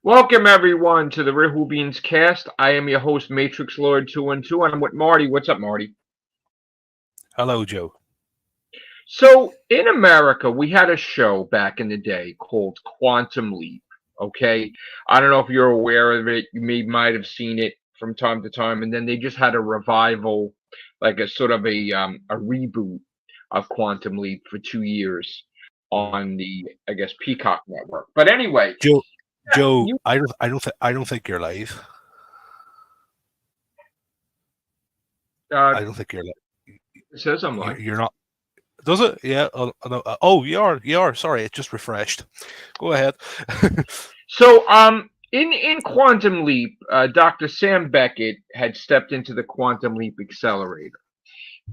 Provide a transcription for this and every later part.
Welcome everyone to the Whovians cast. I am your host, Matrix Lord 212, and I'm with Marty. What's up, Marty? Hello, Joe. So in America, we had a show back in the day called Quantum Leap. Okay, I don't know if you're aware of it. You might have seen it from time to time, and then they just had a revival, like a sort of a reboot of Quantum Leap for 2 years Mm. on the I guess Peacock network. But anyway, Joe, Joe, you I don't think you're live. uh, I don't think you're live. it says I'm live. You're not. Does it? Yeah. Oh, no. Oh, you are. You are. Sorry, it just refreshed. Go ahead. So, in Quantum Leap, Dr. Sam Beckett had stepped into the Quantum Leap accelerator,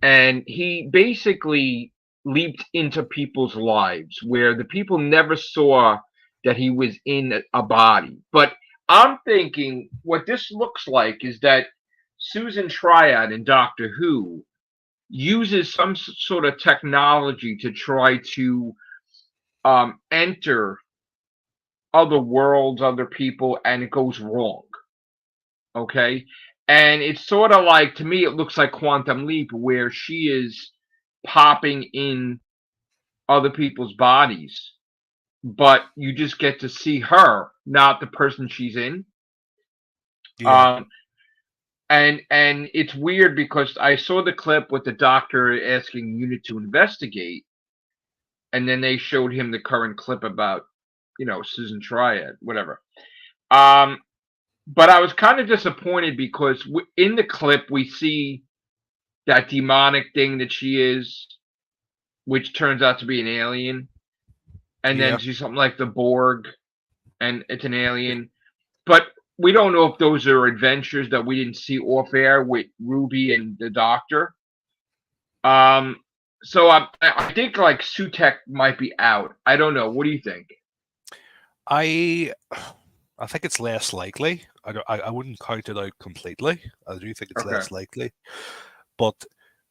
and he basically leaped into people's lives where the people never saw that he was in a body. But I'm thinking what this looks like is that Susan Triad in Doctor Who uses some sort of technology to try to enter other worlds, other people, and it goes wrong. Okay. And it's sort of like, to me, it looks like Quantum Leap, where she is popping in other people's bodies, but you just get to see her, not the person she's in. Yeah. Um, and it's weird because I saw the clip with the doctor asking Unit to investigate, and then they showed him the current clip about, Susan Triad, whatever. Um, but I was kind of disappointed because in the clip we see that demonic thing that she is, which turns out to be an alien, and then Yeah. she's something like the Borg, and it's an alien. But we don't know if those are adventures that we didn't see off air with Ruby and the Doctor. Um, so I think like Sutek might be out. I don't know. What do you think? I I think it's less likely. I wouldn't count it out completely. I do think it's Okay. less likely. But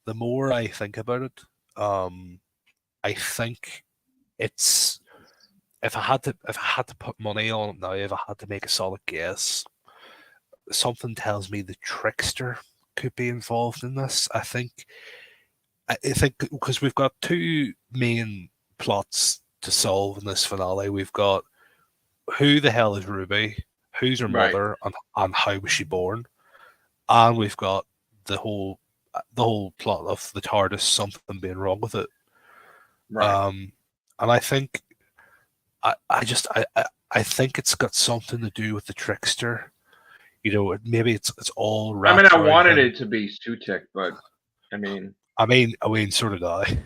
the more I think about it, um, I think it's if I had to put money on it now, if I had to make a solid guess, something tells me the trickster could be involved in this. I think because we've got two main plots to solve in this finale. We've got who the hell is Ruby, who's her Right. mother, and how was she born, and we've got the whole the whole plot of the TARDIS, something being wrong with it. Right. Um, and I think I just I think it's got something to do with the trickster. Maybe it's all I mean, wrapped I around wanted him. it to be Sutek, but I mean, So did I.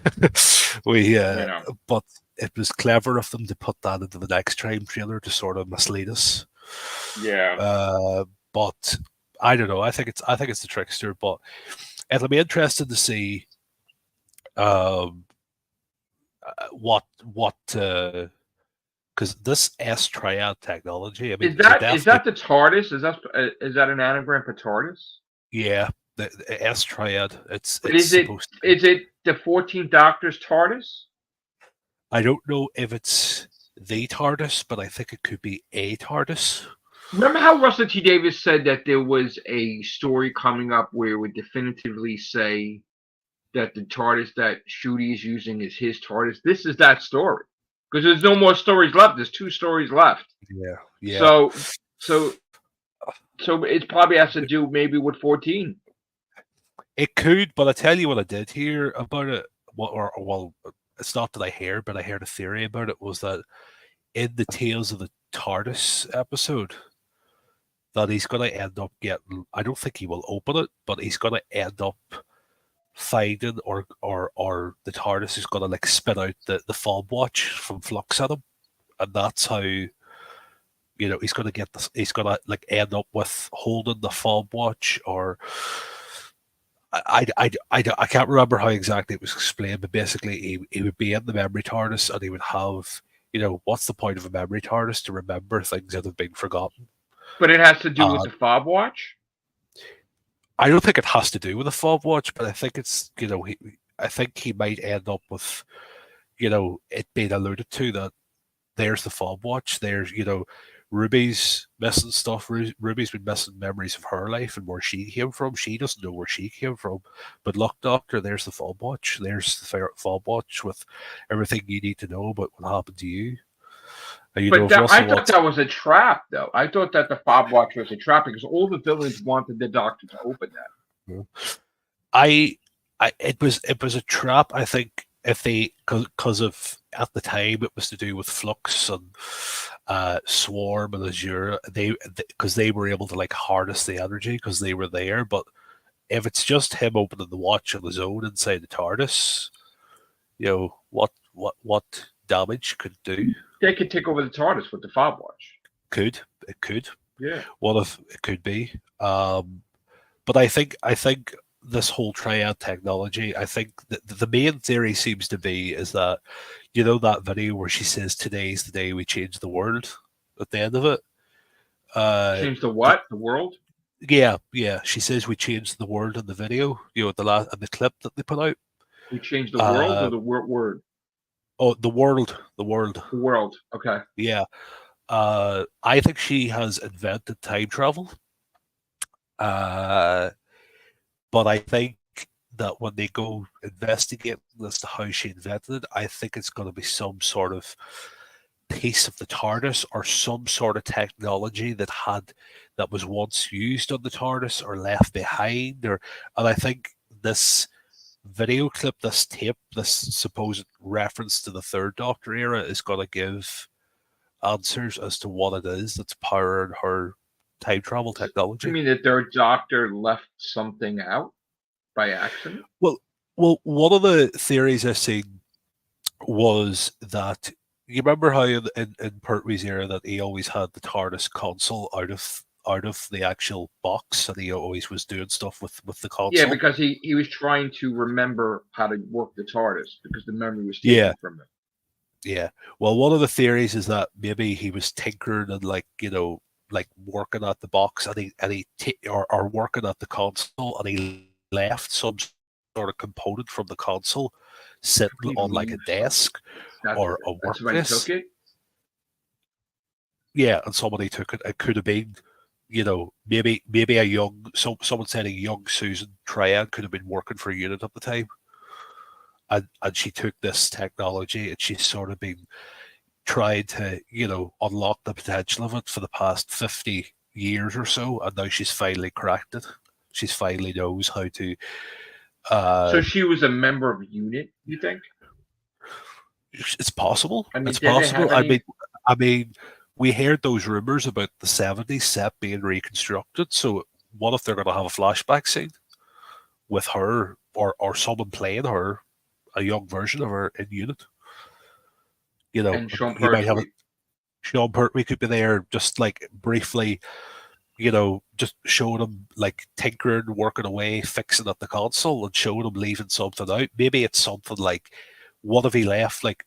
we, you know. but it was clever of them to put that into the next time trailer to sort of mislead us. Yeah. But I don't know. I think it's the trickster. But it'll be interesting to see um, what because this S triad technology. I mean, Is they're that is definitely that the TARDIS? Is that an anagram for TARDIS? yeah. The S triad. But It's is it supposed to be. is it the 14th Doctor's TARDIS? I don't know if it's the TARDIS, but I think it could be a TARDIS. Remember how Russell T Davis said that there was a story coming up where it would definitively say that the TARDIS that Shooty is using is his TARDIS? This is that story because there's no more stories left. There's two stories left. Yeah, yeah. So so so it probably has to do maybe with 14. It could, but I tell you what I did hear about it. Well, it's not that I heard, but I heard a theory about it was that in the Tales of the TARDIS episode, that he's going to end up getting. I don't think he will open it, but he's going to end up finding or the TARDIS is going to like spit out the fob watch from Flux at him, and that's how he's going to get this. He's going to like end up with holding the fob watch or I can't remember how exactly it was explained, but basically he would be in the memory TARDIS and he would have, what's the point of a memory TARDIS to remember things that have been forgotten? But it has to do with Uh, the fob watch. I don't think it has to do with a fob watch, but I think I think he might end up with, it being alluded to that there's the fob watch, there's, Ruby's missing stuff. Ruby's been missing memories of her life and where she came from. She doesn't know where she came from. But look, Doctor, there's the fob watch. There's the fob watch with everything you need to know about what happened to you. And you know, But if I Russell thought wants, that was a trap, though. I thought that the fob watch was a trap because all the villains wanted the Doctor to open that. I, it was a trap. I think if they, because of at the time it was to do with Flux and Swarm and Azure, because they were able to like harness the energy because they were there. But if it's just him opening the watch on his own inside the TARDIS, you know what damage could do? They could take over the TARDIS with the fob watch. It could. Yeah. What if it could be? But I think this whole triad technology, I think the main theory seems to be is that, you know, that video where she says today's the day we change the world at the end of it. Change the what? The world? Yeah, she says we changed the world in the video. You know, in the clip that they put out. We changed the world or the word? Oh, the world. The world. Okay. Yeah. I think she has invented time travel. But I think that when they go investigate as to how she invented it, I think it's going to be some sort of piece of the TARDIS or some sort of technology that was once used on the TARDIS or left behind, and I think this video clip, this tape, this supposed reference to the Third Doctor era is going to give answers as to what it is that's powering her time travel technology. You mean that their Doctor left something out by accident? Well, one of the theories I seen was that, you remember how in Pertwee's era that he always had the TARDIS console out of the actual box, and he always was doing stuff with the console. Yeah, because he was trying to remember how to work the TARDIS because the memory was taken from him. Yeah. Well, one of the theories is that maybe he was tinkering and like working at the box, and he or working at the console, and he left some sort of component from the console sitting on like a desk or a workplace. Somebody took it? Yeah, and somebody took it. It could have been, you know, maybe a young, someone said a young Susan Triad could have been working for a unit at the time. And she took this technology and she's sort of been trying to, you know, unlock the potential of it for the past 50 years or so. And now she's finally cracked it. She's finally knows how to. So she was a member of a unit, you think? It's possible. I mean, it's possible. I mean, we heard those rumors about the 70s set being reconstructed. So what if they're going to have a flashback scene with her or someone playing her, a young version of her in unit? You know, and Sean you might have Sean Pertwee could be there just like briefly, you know, just showing him like tinkering, working away, fixing at the console and showing him leaving something out. Maybe it's something like, what if he left like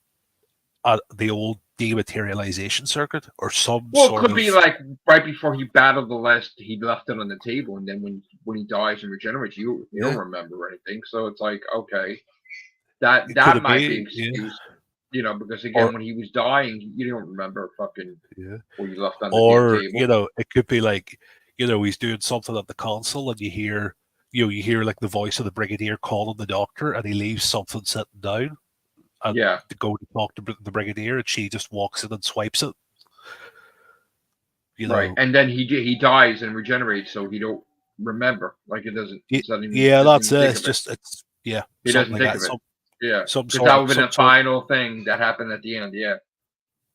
the old dematerialization circuit or some Well, sort it could of... be like right before he battled the last, he left it on the table, and then when he dies and regenerates, you don't remember anything. So it's like, okay, that might be an excuse, you know, because again, when he was dying, you don't remember fucking what you left on the table. You know, it could be like, you know, he's doing something at the console and you hear like the voice of the Brigadier calling the Doctor, and he leaves something sitting down. And to go to talk to the Brigadier, and she just walks in and swipes it. You know, right, and then he dies and regenerates, so he don't remember. Like it doesn't. That's it. It's just he doesn't think of it. Because that would have been a final thing that happened at the end.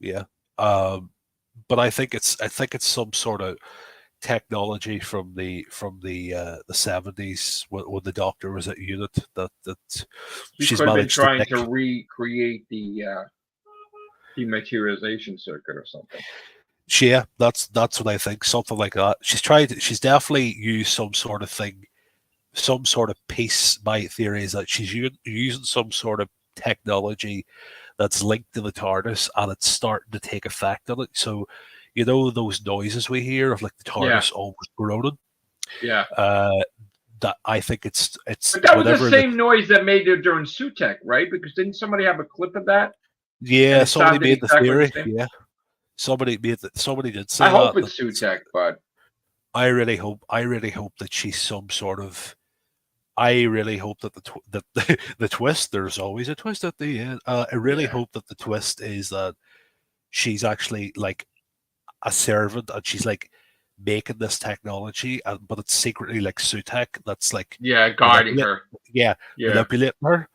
Yeah. But I think it's some sort of technology from the 70s when the Doctor was at unit that she's been trying to recreate the dematerialization circuit or something. Yeah, that's what I think. Something like that. She's definitely used some sort of thing, some sort of piece. My theory is that she's using some sort of technology that's linked to the TARDIS, and it's starting to take effect on it. So, you know, those noises we hear of like the TARDIS almost groaning. Yeah. That I think it's. But that was the same noise that made it during Sutek, right? Because didn't somebody have a clip of that? Yeah, somebody made the theory. somebody did I say hope that. it's Sutek, but I really hope that she's some sort of. I really hope that the twist. There's always a twist at the end. I really yeah, hope that the twist is that she's actually like a servant and she's like making this technology, but it's secretly like Sutek that's like yeah, guiding manipulate, her. yeah, Yeah, manipulating her.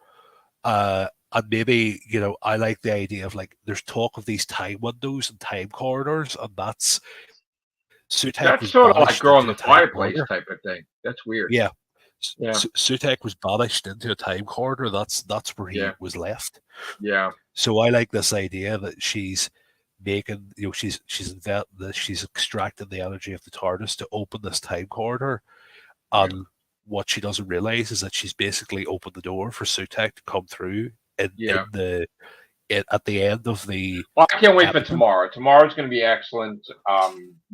And maybe I like the idea of like there's talk of these time windows and time corridors, and that's Sutek that's was sort of like banished Girl in into the a time Fireplace corridor. type of thing. That's weird. Yeah, Yeah, Sutek was banished into a time corridor. That's where he yeah, was left. yeah, So I like this idea that she's making, she's extracting the energy of the TARDIS to open this time corridor, yeah, and what she doesn't realize is that she's basically opened the door for Sutek to come through yeah. at the end of the Well, I can't wait for episode. tomorrow. Tomorrow's going to be excellent.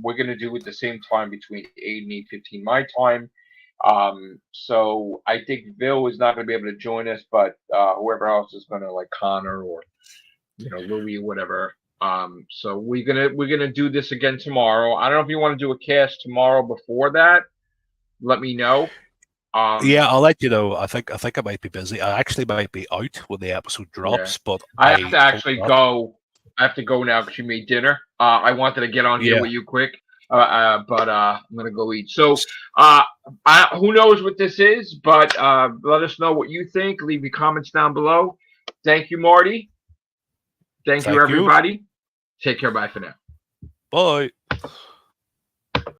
We're going to do it the same time between 8 and 8:15 my time. So I think Bill is not going to be able to join us, but whoever else is going to, like Connor or Louis, whatever. So we're gonna do this again tomorrow. I don't know if you want to do a cast tomorrow before that. Let me know. Um, Yeah, I'll let you know. I think I might be busy. I actually might be out when the episode yeah, drops, but I have I to hope actually not. go. I have to go now because you made dinner. I wanted to get on here Yeah. with you quick, but I'm gonna go eat. So, who knows what this is? But let us know what you think. Leave your comments down below. Thank you, Marty. Thank you, Thank you. everybody. Take care. Bye for now. Bye.